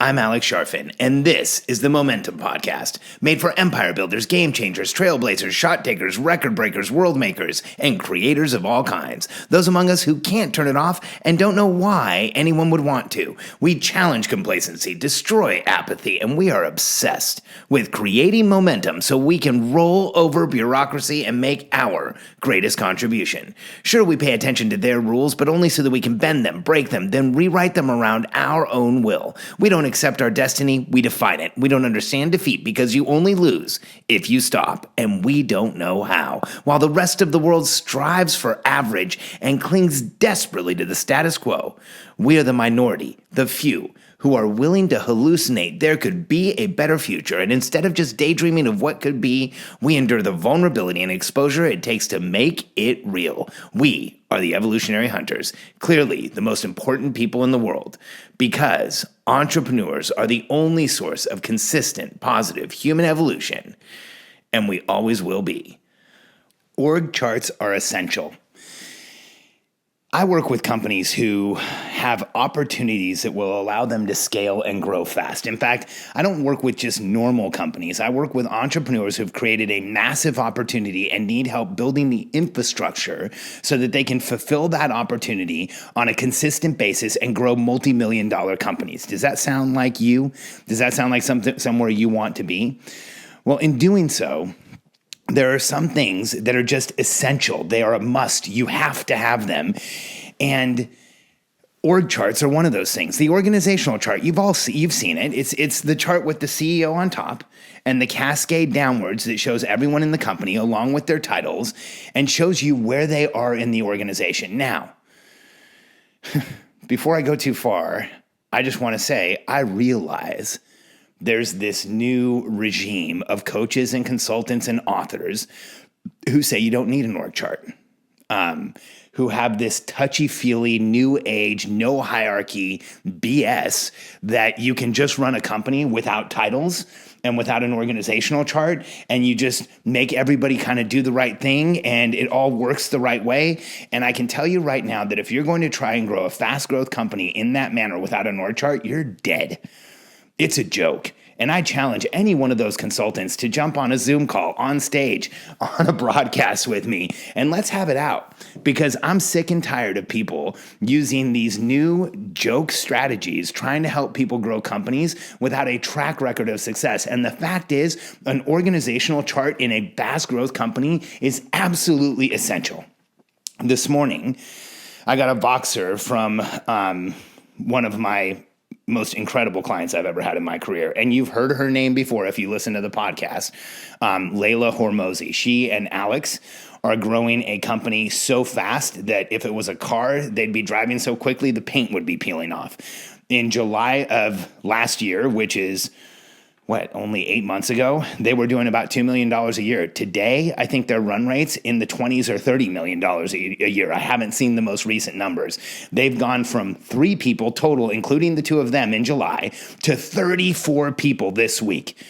I'm Alex Sharfin, and this is the Momentum Podcast, made for empire builders, game changers, trailblazers, shot takers, record breakers, world makers, and creators of all kinds. Those among us who can't turn it off and don't know why anyone would want to. We challenge complacency, destroy apathy, and we are obsessed with creating momentum so we can roll over bureaucracy and make our greatest contribution. Sure, we pay attention to their rules, but only so that we can bend them, break them, then rewrite them around our own will. We don't accept our destiny, we define it. We don't understand defeat because you only lose if you stop, and we don't know how. While the rest of the world strives for average and clings desperately to the status quo, we are the minority, the few, who are willing to hallucinate there could be a better future, and instead of just daydreaming of what could be, we endure the vulnerability and exposure it takes to make it real. We are the evolutionary hunters, clearly the most important people in the world, because entrepreneurs are the only source of consistent, positive human evolution, and we always will be. Org charts are essential. I work with companies who have opportunities that will allow them to scale and grow fast. In fact, I don't work with just normal companies. I work with entrepreneurs who've created a massive opportunity and need help building the infrastructure so that they can fulfill that opportunity on a consistent basis and grow multi-million-dollar companies. Does that sound like you? Does that sound like somewhere you want to be? Well, in doing so, there are some things that are just essential. They are a must. You have to have them. And org charts are one of those things. The organizational chart, you've seen it. It's the chart with the CEO on top and the cascade downwards that shows everyone in the company along with their titles and shows you where they are in the organization. Now, before I go too far, I just want to say I realize there's this new regime of coaches and consultants and authors who say you don't need an org chart, who have this touchy-feely, new age, no hierarchy BS that you can just run a company without titles and without an organizational chart, and you just make everybody kind of do the right thing, and it all works the right way. And I can tell you right now that if you're going to try and grow a fast growth company in that manner without an org chart, you're dead. It's a joke. And I challenge any one of those consultants to jump on a Zoom call, on stage, on a broadcast with me, and let's have it out. Because I'm sick and tired of people using these new joke strategies, trying to help people grow companies without a track record of success. And the fact is, an organizational chart in a fast growth company is absolutely essential. This morning, I got a Voxer from one of my most incredible clients I've ever had in my career. And you've heard her name before if you listen to the podcast, Layla Hormozi. She and Alex are growing a company so fast that if it was a car, they'd be driving so quickly, the paint would be peeling off. In July of last year, which is only 8 months ago, they were doing about $2 million a year. Today, I think their run rate's in the 20s or $30 million a year. I haven't seen the most recent numbers. They've gone from 3 people total, including the 2 of them in July, to 34 people this week.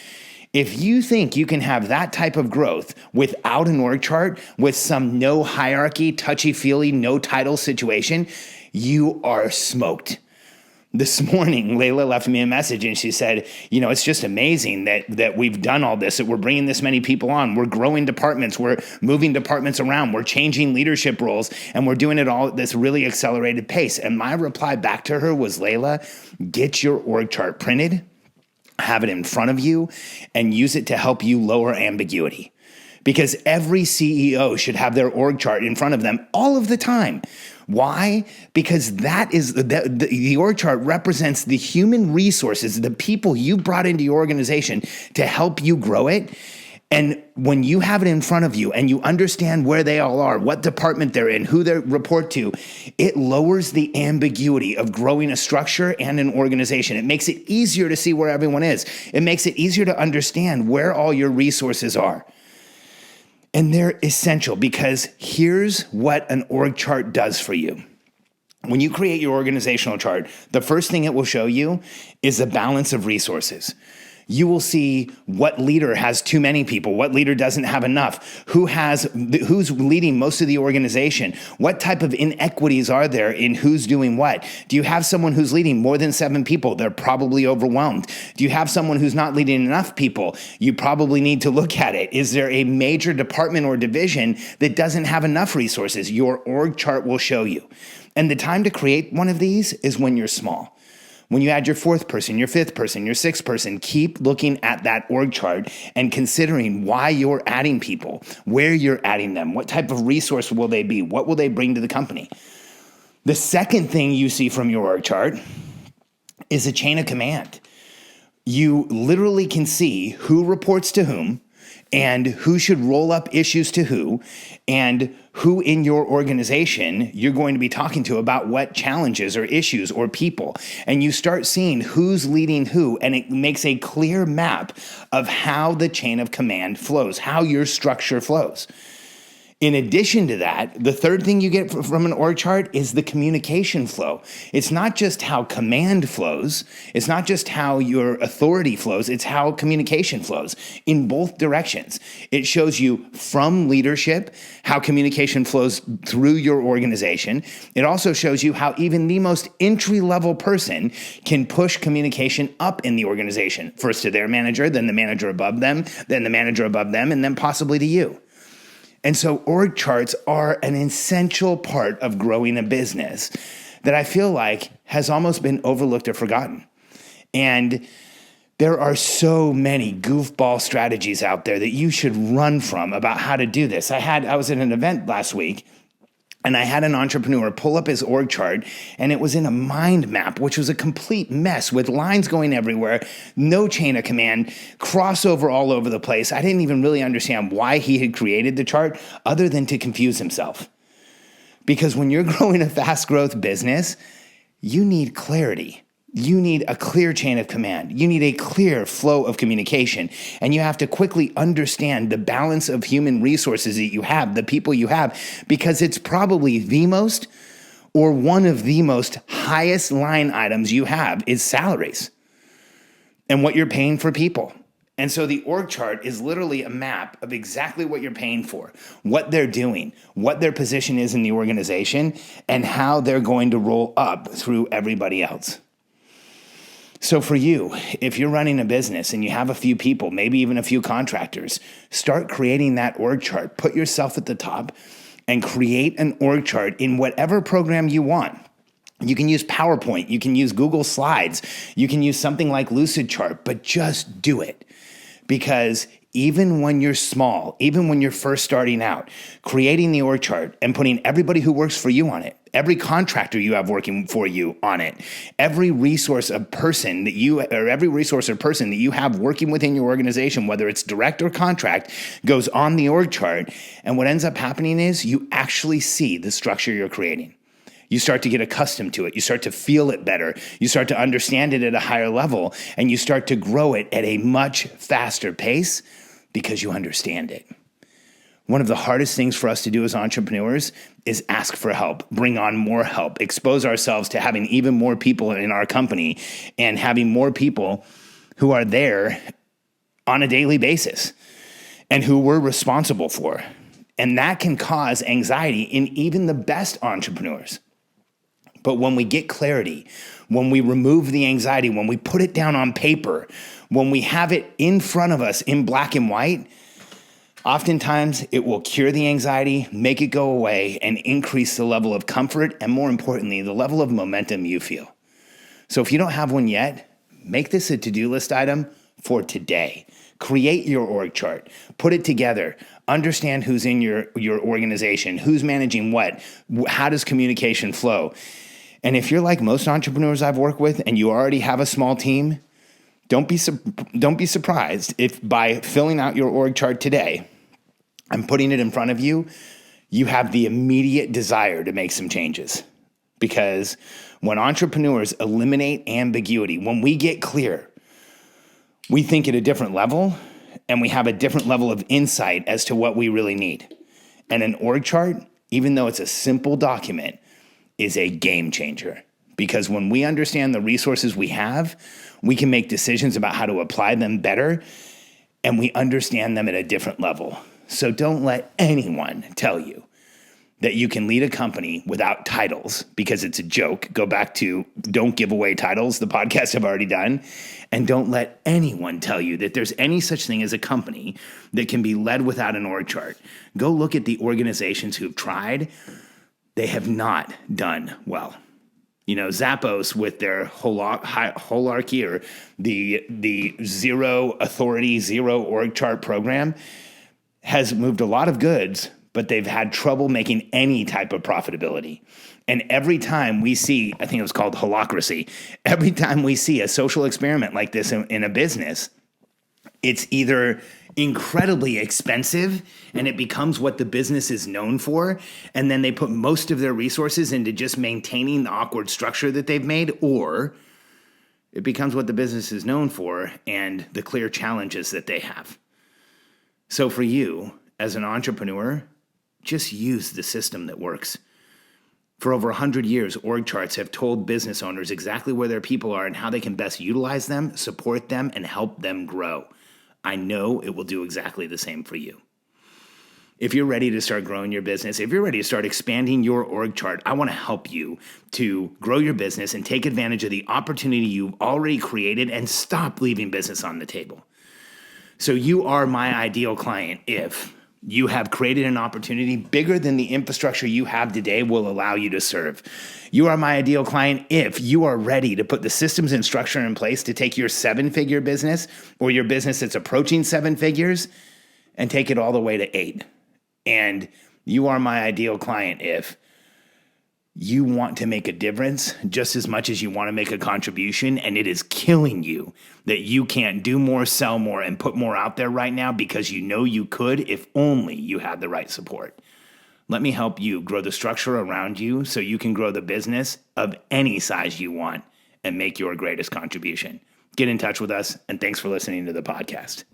If you think you can have that type of growth without an org chart, with some no hierarchy, touchy-feely, no title situation, you are smoked. This morning, Layla left me a message and she said, it's just amazing that we've done all this, that we're bringing this many people on. We're growing departments. We're moving departments around. We're changing leadership roles, and we're doing it all at this really accelerated pace. And my reply back to her was, Layla, get your org chart printed, have it in front of you, and use it to help you lower ambiguity. Because every CEO should have their org chart in front of them all of the time. Why? Because the org chart represents the human resources, the people you brought into your organization to help you grow it. And when you have it in front of you and you understand where they all are, what department they're in, who they report to, it lowers the ambiguity of growing a structure and an organization. It makes it easier to see where everyone is. It makes it easier to understand where all your resources are. And they're essential because here's what an org chart does for you. When you create your organizational chart, the first thing it will show you is a balance of resources. You will see what leader has too many people, what leader doesn't have enough, who's leading most of the organization, what type of inequities are there in who's doing what. Do you have someone who's leading more than 7 people? They're probably overwhelmed. Do you have someone who's not leading enough people? You probably need to look at it. Is there a major department or division that doesn't have enough resources? Your org chart will show you. And the time to create one of these is when you're small. When you add your 4th person, your 5th person, your 6th person, keep looking at that org chart and considering why you're adding people, where you're adding them, what type of resource will they be, what will they bring to the company. The second thing you see from your org chart is a chain of command. You literally can see who reports to whom, and who should roll up issues to who, and who in your organization you're going to be talking to about what challenges or issues or people. And you start seeing who's leading who, and it makes a clear map of how the chain of command flows, how your structure flows. In addition to that, the third thing you get from an org chart is the communication flow. It's not just how command flows. It's not just how your authority flows. It's how communication flows in both directions. It shows you from leadership how communication flows through your organization. It also shows you how even the most entry-level person can push communication up in the organization, first to their manager, then the manager above them, then the manager above them, and then possibly to you. And so org charts are an essential part of growing a business that I feel like has almost been overlooked or forgotten. And there are so many goofball strategies out there that you should run from about how to do this. I was at an event last week, and I had an entrepreneur pull up his org chart, and it was in a mind map, which was a complete mess with lines going everywhere, no chain of command, crossover all over the place. I didn't even really understand why he had created the chart other than to confuse himself. Because when you're growing a fast growth business, you need clarity. You need a clear chain of command. You need a clear flow of communication. And you have to quickly understand the balance of human resources that you have, the people you have, because it's probably the most or one of the most highest line items you have is salaries and what you're paying for people. And so the org chart is literally a map of exactly what you're paying for, what they're doing, what their position is in the organization, and how they're going to roll up through everybody else. So for you, if you're running a business and you have a few people, maybe even a few contractors, start creating that org chart. Put yourself at the top and create an org chart in whatever program you want. You can use PowerPoint. You can use Google Slides. You can use something like Lucidchart, but just do it. Because even when you're small, even when you're first starting out, creating the org chart and putting everybody who works for you on it, every contractor you have working for you on it, every resource or person that you have working within your organization, whether it's direct or contract, goes on the org chart. And what ends up happening is you actually see the structure you're creating. You start to get accustomed to it. You start to feel it better. You start to understand it at a higher level, and you start to grow it at a much faster pace because you understand it. One of the hardest things for us to do as entrepreneurs is ask for help, bring on more help, expose ourselves to having even more people in our company and having more people who are there on a daily basis and who we're responsible for. And that can cause anxiety in even the best entrepreneurs. But when we get clarity, when we remove the anxiety, when we put it down on paper, when we have it in front of us in black and white, oftentimes it will cure the anxiety, make it go away, and increase the level of comfort and, more importantly, the level of momentum you feel. So if you don't have one yet, make this a to-do list item for today. Create your org chart, put it together, understand who's in your organization, who's managing what, how does communication flow. And if you're like most entrepreneurs I've worked with and you already have a small team, don't be surprised if by filling out your org chart today and putting it in front of you, you have the immediate desire to make some changes. Because when entrepreneurs eliminate ambiguity, when we get clear, we think at a different level and we have a different level of insight as to what we really need. And an org chart, even though it's a simple document, is a game changer. Because when we understand the resources we have, we can make decisions about how to apply them better, and we understand them at a different level. So don't let anyone tell you that you can lead a company without titles, because it's a joke. Go back to Don't Give Away Titles, the podcast I've already done. And don't let anyone tell you that there's any such thing as a company that can be led without an org chart. Go look at the organizations who've tried. They have not done well. Zappos with their holarchy, or the zero authority, zero org chart program, has moved a lot of goods, but they've had trouble making any type of profitability. And every time we see, I think it was called holacracy, every time we see a social experiment like this in a business, it's either incredibly expensive and it becomes what the business is known for, and then they put most of their resources into just maintaining the awkward structure that they've made, or it becomes what the business is known for and the clear challenges that they have. So for you, as an entrepreneur, just use the system that works. For over 100 years, org charts have told business owners exactly where their people are and how they can best utilize them, support them, and help them grow. I know it will do exactly the same for you. If you're ready to start growing your business, if you're ready to start expanding your org chart, I want to help you to grow your business and take advantage of the opportunity you've already created and stop leaving business on the table. So you are my ideal client if you have created an opportunity bigger than the infrastructure you have today will allow you to serve. You are my ideal client if you are ready to put the systems and structure in place to take your 7-figure business, or your business that's approaching 7 figures, and take it all the way to 8. And you are my ideal client if you want to make a difference just as much as you want to make a contribution, and it is killing you that you can't do more, sell more, and put more out there right now because you know you could if only you had the right support. Let me help you grow the structure around you so you can grow the business of any size you want and make your greatest contribution. Get in touch with us, and thanks for listening to the podcast.